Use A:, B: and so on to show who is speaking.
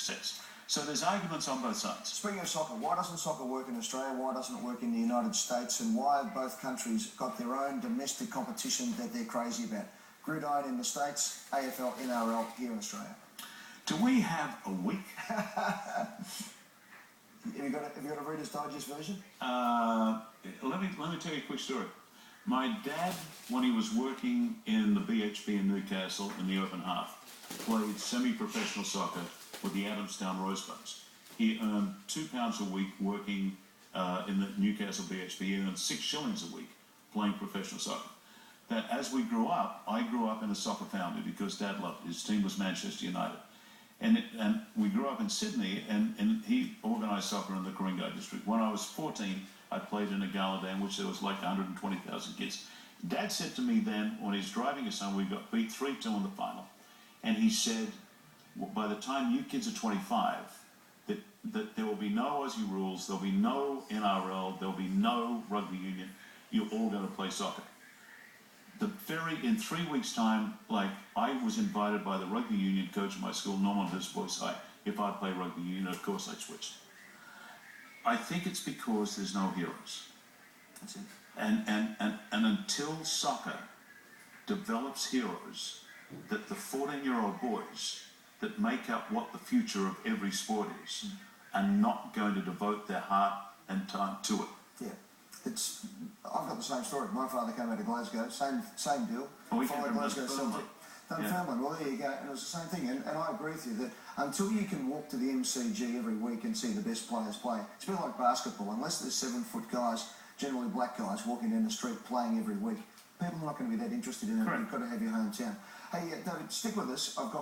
A: success. So there's arguments on both sides.
B: Speaking of soccer, why doesn't soccer work in Australia? Why doesn't it work in the United States? And why have both countries got their own domestic competition that they're crazy about? Gridiron in the States, AFL, NRL here in Australia.
A: Do we have a week?
B: Have you got a Reader's Digest version?
A: Let me tell you a quick story. My dad, when he was working in the BHP in Newcastle in the open half, played semi-professional soccer with the Adamstown Rosebuds. He earned £2 a week working in the Newcastle BHP. He earned 6 shillings a week playing professional soccer. That as we grew up, I grew up in a soccer family because Dad loved it. His team was Manchester United. And we grew up in Sydney, and he organised soccer in the Ku-ring-gai district. When I was 14, I played in a gala day in which there was like 120,000 kids. Dad said to me then, when he was driving us home, we got beat 3-2 in the final. And he said, well, by the time you kids are 25, that there will be no Aussie rules, there'll be no NRL, there'll be no rugby union. You're all going to play soccer. In 3 weeks' time, like, I was invited by the rugby union coach at my school, Norman Hurst High, if I'd play rugby union, of course I'd switch. I think it's because there's no heroes.
B: That's it.
A: And until soccer develops heroes, that the 14-year-old boys that make up what the future of every sport is are not going to devote their heart and time to it.
B: Yeah. I've got the same story. My father came out of Glasgow, same deal.
A: Oh, we came
B: Followed
A: from
B: Glasgow Celtic. Dunfermline. Well, there you go. And it was the same thing. And I agree with you that until you can walk to the MCG every week and see the best players play, it's a bit like basketball. Unless there's 7-foot guys, generally black guys, walking down the street playing every week, people are not going to be that interested in it.
A: Correct.
B: You've got to have your hometown. Hey, David, stick with us. I've got